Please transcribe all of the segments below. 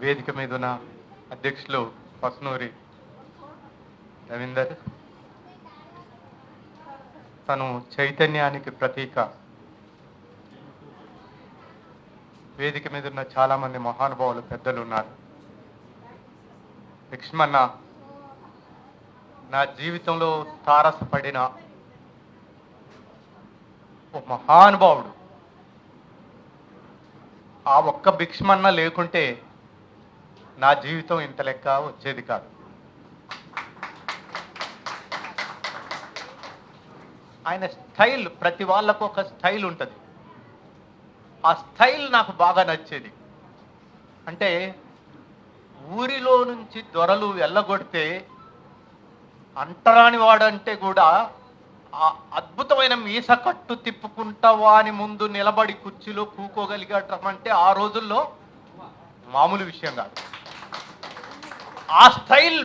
వేదిక మీద ఉన్న అధ్యక్షులు పసునూరి రవీందర్, తను చైతన్యానికి ప్రతీక. వేదిక మీద ఉన్న చాలామంది మహానుభావులు పెద్దలు ఉన్నారు. లక్ష్మణ నా జీవితంలో తారసపడిన ఓ మహానుభావుడు. ఆ ఒక్క భిక్షమన్న లేకుంటే నా జీవితం ఇంత లెక్క వచ్చేది కాదు. ఆయన స్టైల్, ప్రతి వాళ్ళకు ఒక స్టైల్ ఉంటుంది. ఆ స్టైల్ నాకు బాగా నచ్చేది. అంటే ఊరిలో నుంచి దొరలు వెళ్ళగొడితే అంటరాని వాడంటే కూడా ఆ అద్భుతమైన మీస కట్టు తిప్పుకుంటా వాని ముందు నిలబడి కుర్చీలో కూకోగలిగటం అంటే ఆ రోజుల్లో మామూలు విషయం కాదు. ఆ స్టైల్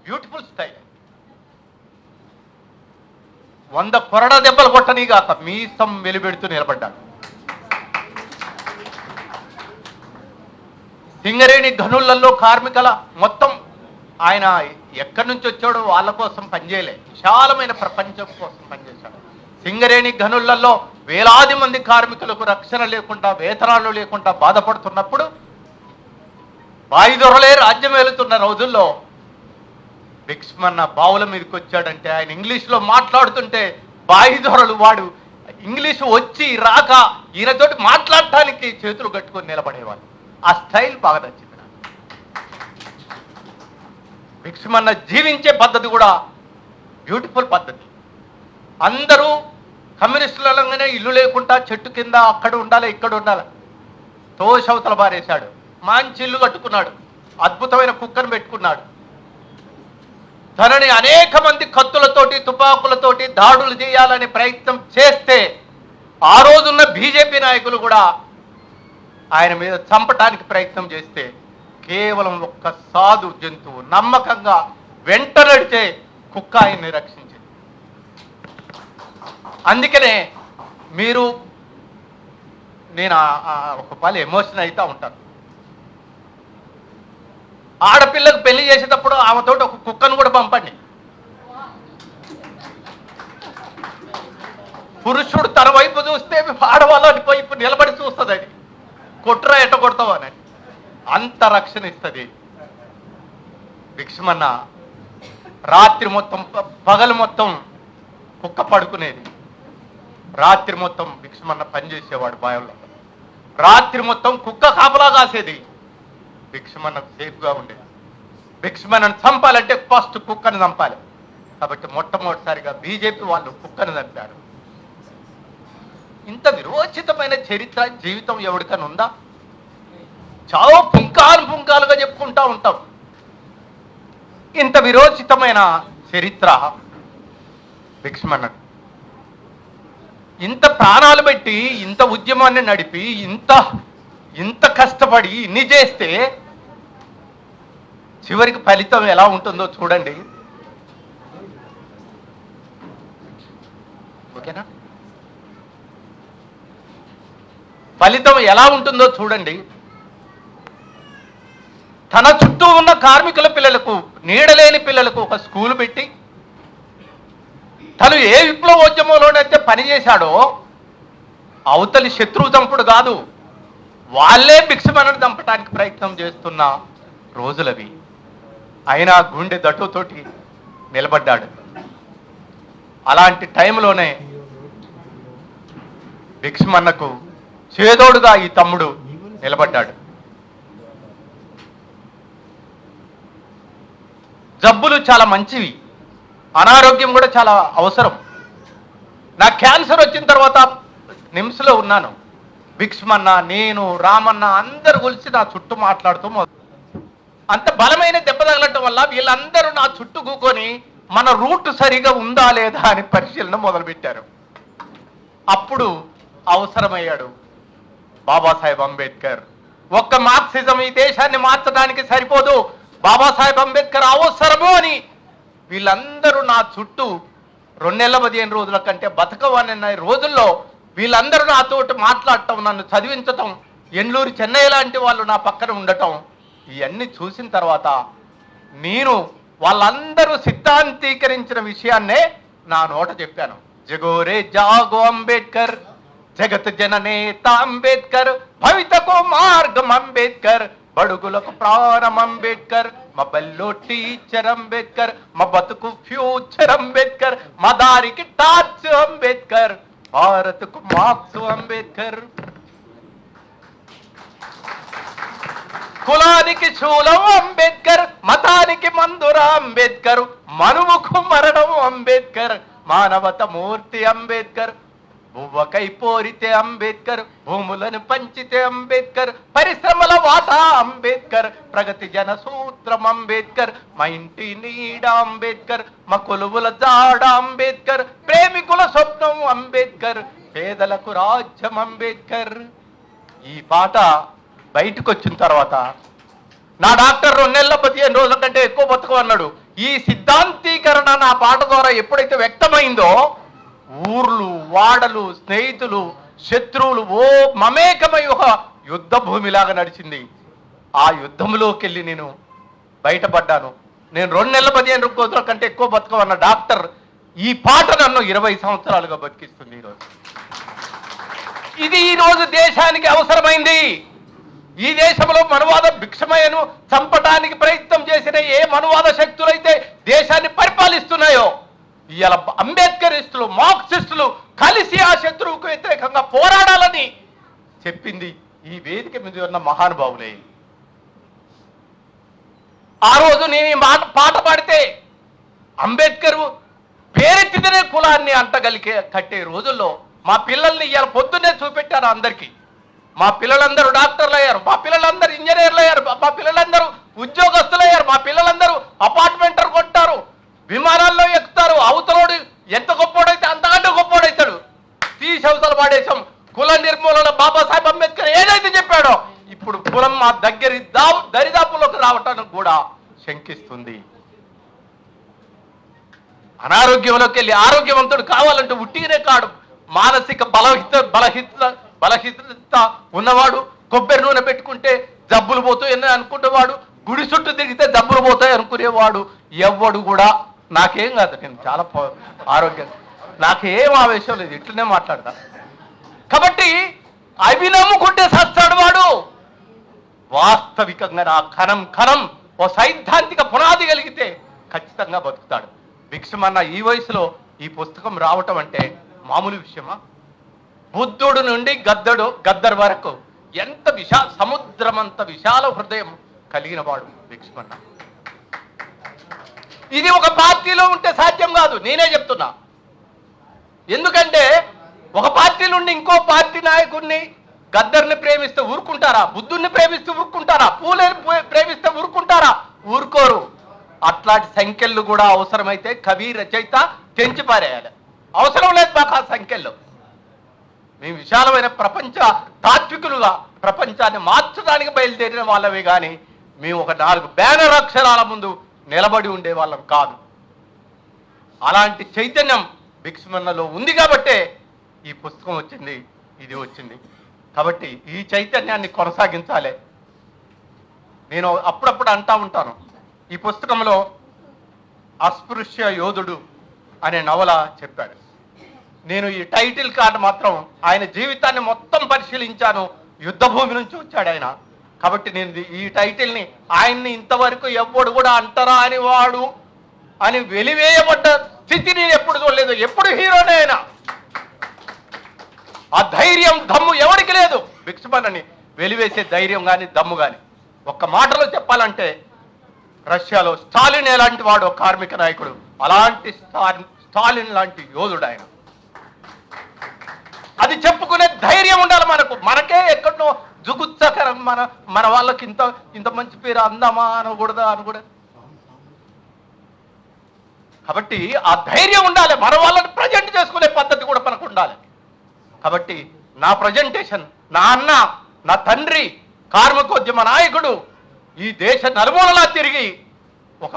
బ్యూటిఫుల్ స్టైల్. 100 కొరడా దెబ్బలు కొట్టనిగాక మీసం వెలిపెడుతూ నిలబడ్డాడు. సింగరేణి గనులలో కార్మికుల మొత్తం ఆయన ఎక్కడి నుంచి వచ్చాడో వాళ్ళ కోసం పనిచేయలే, విశాలమైన ప్రపంచం కోసం పనిచేశాడు. సింగరేణి గనులలో వేలాది మంది కార్మికులకు రక్షణ లేకుండా, వేతనాలు లేకుండా బాధపడుతున్నప్పుడు బాయిదొరలే రాజ్యం వెళుతున్న రోజుల్లో భిక్షమన్న బావుల మీదకి వచ్చాడంటే ఆయన ఇంగ్లీష్లో మాట్లాడుతుంటే బాయిదొరలు వాడు ఇంగ్లీషు వచ్చి రాక ఈయనతోటి మాట్లాడటానికి చేతులు కట్టుకొని నిలబడేవాడు. ఆ స్టైల్ బాగా నచ్చింది నాకు. భిక్షమన్న జీవించే పద్ధతి కూడా బ్యూటిఫుల్ పద్ధతి. అందరూ కమ్యూనిస్టులనే ఇల్లు లేకుండా చెట్టు కింద అక్కడ ఉండాలి, ఇక్కడ ఉండాలి. తోషవతల బారేశాడు, మంచి ఇల్లు కట్టుకున్నాడు, అద్భుతమైన కుక్కను పెట్టుకున్నాడు. తనని అనేక మంది కత్తులతోటి, తుపాకులతోటి దాడులు చేయాలనే ప్రయత్నం చేస్తే ఆ రోజున్న బీజేపీ నాయకులు కూడా ఆయన మీద చంపటానికి ప్రయత్నం చేస్తే కేవలం ఒక్క సాధు జంతువు నమ్మకంగా వెంట నడిచే కుక్క ఆయన్ని రక్షించింది. అందుకనే నేను ఒక పాలు ఎమోషన్ అవుతూ ఉంటాను. ఆడపిల్లకు పెళ్లి చేసేటప్పుడు ఆమెతోటి ఒక కుక్కను కూడా పంపండి. పురుషుడు తన వైపు చూస్తే ఆడవాళ్ళని వైపు నిలబడి చూస్తుంది. అది కొట్టురా ఎట్ట కొడతావు అని అంత రక్షణ ఇస్తుంది. భిక్షమన్న రాత్రి మొత్తం, పగలు మొత్తం కుక్క పడుకునేది. రాత్రి మొత్తం భిక్షమన్న పనిచేసేవాడు బాయల్లో. రాత్రి మొత్తం కుక్క కాపలా కాసేది. భిక్షమన్నకు సేఫ్గా ఉండేది. భిక్షమన్నను చంపాలంటే ఫస్ట్ కుక్కను చంపాలి. కాబట్టి మొట్టమొదటిసారిగా బీజేపీ వాళ్ళు కుక్కను చంపారు. ఇంత విరోచితమైన చరిత్ర జీవితం ఎవరికైనా ఉందా? చాలా పుంకాలుగా చెప్పుకుంటా ఉంటాం. ఇంత విరోచితమైన చరిత్ర భిక్షమన్న. ఇంత ప్రాణాలు పెట్టి, ఇంత ఉద్యమాన్ని నడిపి, ఇంత కష్టపడి ఇన్ని చేస్తే చివరికి ఫలితం ఎలా ఉంటుందో చూడండి. ఓకేనా? ఫలితం ఎలా ఉంటుందో చూడండి. తన చుట్టూ ఉన్న కార్మికుల పిల్లలకు, నీడలేని పిల్లలకు ఒక స్కూల్ పెట్టి, తను ఏ విప్లవోద్యమంలోనైతే పనిచేశాడో అవతలి శత్రువు చంపుడు కాదు, వాళ్ళే భిక్షమన్నను చంపడానికి ప్రయత్నం చేస్తున్న రోజులవి. అయినా గుండె దట్టుతోటి నిలబడ్డాడు. అలాంటి టైంలోనే భిక్షమన్నకు చేదోడుగా ఈ తమ్ముడు నిలబడ్డాడు. జబ్బులు చాలా మంచివి, అనారోగ్యం కూడా చాలా అవసరం. నాకు క్యాన్సర్ వచ్చిన తర్వాత నిమ్స్లో ఉన్నాను. భిక్షమన్న, నేను, రామన్న అందరు కలిసి నా చుట్టూ మాట్లాడుతూ అంత బలమైన దెబ్బ తగలటం వల్ల వీళ్ళందరూ నా చుట్టూ కూకొని మన రూట్ సరిగా ఉందా లేదా అని పరిశీలన మొదలుపెట్టారు. అప్పుడు అవసరమయ్యాడు బాబాసాహెబ్ అంబేద్కర్. ఒక్క మార్క్సిజం ఈ దేశాన్ని మార్చడానికి సరిపోదు, బాబాసాహెబ్ అంబేద్కర్ అవసరము అని వీళ్ళందరూ నా చుట్టూ 2 నెలల 15 రోజుల కంటే బతకవన్న రోజుల్లో వీళ్ళందరూ నాతో మాట్లాడటం, నన్ను చదివించటం ఎండ్లూరు చెన్నయ్య లాంటి వాళ్ళు నా పక్కన ఉండటం, ఇవన్నీ చూసిన తర్వాత నేను వాళ్ళందరూ సిద్ధాంతీకరించిన విషయాన్నే నా నోట చెప్పాను. జగోరే జాగో అంబేద్కర్, జగత్ జననేత అంబేద్కర్, భవితకు మార్గం అంబేద్కర్, బడుగులకు ప్రాణం అంబేద్కర్, మా బల్లో టీచర్ అంబేద్కర్, మా బతుకు ఫ్యూచర్ అంబేద్కర్, మా దారికి టార్చ్ అంబేద్కర్, భారత్కు మార్క్స్ అంబేద్కర్. కులానికి శూలం అంబేద్కర్, మతానికి మందుర అంబేద్కర్, మనువుకు మరణం అంబేద్కర్, మానవత మూర్తి అంబేద్కర్, బువ్వకై పోరితే అంబేద్కర్, భూములను పంచితే అంబేద్కర్, పరిశ్రమల వాటా అంబేద్కర్, ప్రగతి జన సూత్రం అంబేద్కర్, మా ఇంటి నీడ అంబేద్కర్, మా కొలువుల జాడ అంబేద్కర్, ప్రేమికుల స్వప్నం అంబేద్కర్, పేదలకు రాజ్యం అంబేద్కర్. ఈ పాట బయటకు వచ్చిన తర్వాత నా డాక్టర్ 2 నెలల 15 రోజుల కంటే ఎక్కువ బతుకు అన్నాడు. ఈ సిద్ధాంతీకరణ నా పాట ద్వారా ఎప్పుడైతే వ్యక్తమైందో ఊర్లు, వాడలు, స్నేహితులు, శత్రువులు మమేకమై ఒక యుద్ధ భూమిలాగా నడిచింది. ఆ యుద్ధంలోకి వెళ్ళి నేను బయటపడ్డాను. నేను 2 నెలల 15 రోజుల కంటే ఎక్కువ బతుకు అన్న డాక్టర్ ఈ పాట నన్ను 20 సంవత్సరాలుగా బతికిస్తుంది. ఈరోజు ఇది ఈరోజు దేశానికి అవసరమైంది. ఈ దేశంలో మనువాద భిక్షమయ్యను చంపడానికి ప్రయత్నం చేసిన ఏ మనువాద శక్తులైతే దేశాన్ని పరిపాలిస్తున్నాయో ఇవాళ అంబేద్కరిస్టులు, మార్క్సిస్టులు కలిసి ఆ శత్రువుకు వ్యతిరేకంగా పోరాడాలని చెప్పింది ఈ వేదిక మీద ఉన్న మహానుభావులే. ఆ రోజు నేను ఈ పాట పాడితే అంబేద్కర్ పేరెత్తితేనే కులాన్ని కట్టే రోజుల్లో మా పిల్లల్ని ఇవాళ పొద్దున్నే చూపెట్టారు అందరికీ. మా పిల్లలందరూ డాక్టర్లు అయ్యారు, మా పిల్లలందరూ ఇంజనీర్లు అయ్యారు, మా పిల్లలందరూ ఉద్యోగస్తులు అయ్యారు, మా పిల్లలందరూ అపార్ట్మెంట్లు కొంటారు, విమానాల్లో ఎక్కుతారు. అవతలోడు ఎంత గొప్పోడైతే అంతకంటే గొప్పోడైతాడు. తీసవతలు పాడేశాం. కుల నిర్మూలన బాబాసాహెబ్ అంబేద్కర్ ఏదైతే చెప్పాడో ఇప్పుడు కులం మా దరిదాపులోకి రావటానికి కూడా శంకిస్తుంది. అనారోగ్యంలోకి వెళ్ళి ఆరోగ్యవంతుడు కావాలంటే ఉట్టిగానే కాడు. మానసిక బలహీనత ఉన్నవాడు కొబ్బరి నూనె పెట్టుకుంటే జబ్బులు పోతాయి అనుకునేవాడు, గుడి చుట్టూ తిరిగితే జబ్బులు పోతాయి అనుకునేవాడు ఎవ్వడు కూడా నాకేం కాదు, నేను చాలా ఆరోగ్యం, నాకేం ఆవేశం లేదు, ఇట్లనే మాట్లాడతా. కాబట్టి అవి నమ్ముకుంటే సస్తాడు వాడు. వాస్తవికంగా నా కణం ఓ సైద్ధాంతిక పునాది కలిగితే ఖచ్చితంగా బతుకుతాడు. భిక్షమన్న ఈ వయసులో ఈ పుస్తకం రావటం అంటే మామూలు విషయమా? బుద్ధుడు నుండి గద్దర్ వరకు ఎంత సముద్రమంత విశాల హృదయం కలిగిన వాడు భిక్షమన్న. ఇది ఒక పార్టీలో ఉంటే సాధ్యం కాదు, నేనే చెప్తున్నా. ఎందుకంటే ఒక పార్టీ నుండి ఇంకో పార్టీ నాయకుడిని గద్దర్ని ప్రేమిస్తే ఊరుకుంటారా? బుద్ధుడిని ప్రేమిస్తే ఊరుకుంటారా? పూలేని ప్రేమిస్తే ఊరుకుంటారా? ఊరుకోరు. అట్లాంటి సంఖ్యలు కూడా అవసరమైతే కవి రచయిత తెంచిపారేయాలి. అవసరం లేదు మాకు ఆ సంఖ్యలు. మేము విశాలమైన ప్రపంచ తాత్వికులుగా ప్రపంచాన్ని మార్చడానికి బయలుదేరిన వాళ్ళమే కానీ మేము ఒక 4 బ్యానర్ అక్షరాల ముందు నిలబడి ఉండే వాళ్ళం కాదు. అలాంటి చైతన్యం భిక్షమన్నలో ఉంది కాబట్టే ఈ పుస్తకం వచ్చింది, ఇది వచ్చింది. కాబట్టి ఈ చైతన్యాన్ని కొనసాగించాలి. నేను అప్పుడప్పుడు అంటా ఉంటాను, ఈ పుస్తకంలో అస్పృశ్య యోధుడు అనే నవల చెప్పాడు. నేను ఈ టైటిల్ కార్డు మాత్రం ఆయన జీవితాన్ని మొత్తం పరిశీలించాను. యుద్ధ భూమి నుంచి వచ్చాడు ఆయన. కాబట్టి నేను ఈ టైటిల్ని ఆయన్ని ఇంతవరకు ఎవ్వడు కూడా అంటారా అని వాడు అని వెలివేయబడ్డ స్థితి నేను ఎప్పుడు చూడలేదు. ఎప్పుడు హీరోనే ఆయన. ఆ ధైర్యం దమ్ము ఎవరికి లేదు. భిక్షమన్నని వెలివేసే ధైర్యం కానీ దమ్ము కానీ. ఒక్క మాటలో చెప్పాలంటే రష్యాలో స్టాలిన్ ఎలాంటి వాడు కార్మిక నాయకుడు, అలాంటి స్టాలిన్ లాంటి యోధుడు ఆయన. అది చెప్పుకునే ధైర్యం ఉండాలి మనకు. మనకే ఎక్కడో జుగుత్సకరం, మన వాళ్ళకి ఇంత మంచి పేరు అందామా అనకూడదా అనకూడదు. కాబట్టి ఆ ధైర్యం ఉండాలి. మన వాళ్ళని ప్రజెంట్ చేసుకునే పద్ధతి కూడా మనకు ఉండాలి. కాబట్టి నా ప్రజెంటేషన్, నా అన్న, నా తండ్రి కార్మికోద్యమ నాయకుడు ఈ దేశ నలుమూలలా తిరిగి ఒక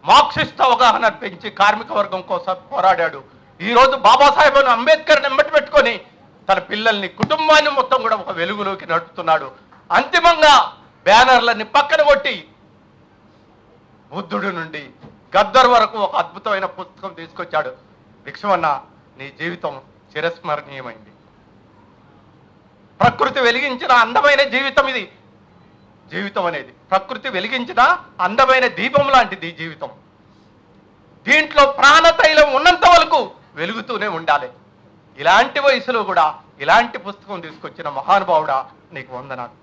మార్క్సిస్ట్ అవగాహన పెంచి కార్మిక వర్గం కోసం పోరాడాడు. ఈరోజు బాబాసాహెబ్ అంబేద్కర్ నెంబటి పెట్టుకొని తన పిల్లల్ని కుటుంబాన్ని మొత్తం కూడా ఒక వెలుగులోకి నడుపుతున్నాడు. అంతిమంగా బ్యానర్లన్నీ పక్కన కొట్టి బుద్ధుడి నుండి గద్దర్ వరకు ఒక అద్భుతమైన పుస్తకం తీసుకొచ్చాడు. భిక్షమన్న, నీ జీవితం చిరస్మరణీయమైంది. ప్రకృతి వెలిగించిన అందమైన జీవితం ఇది. జీవితం అనేది ప్రకృతి వెలిగించిన అందమైన దీపం లాంటిది జీవితం. దీంట్లో ప్రాణతైలం ఉన్నంత వరకు వెలుగుతూనే ఉండాలి. ఇలాంటి వయసులో కూడా ఇలాంటి పుస్తకం తీసుకొచ్చిన మహానుభావుడా, నీకు వందనాలు.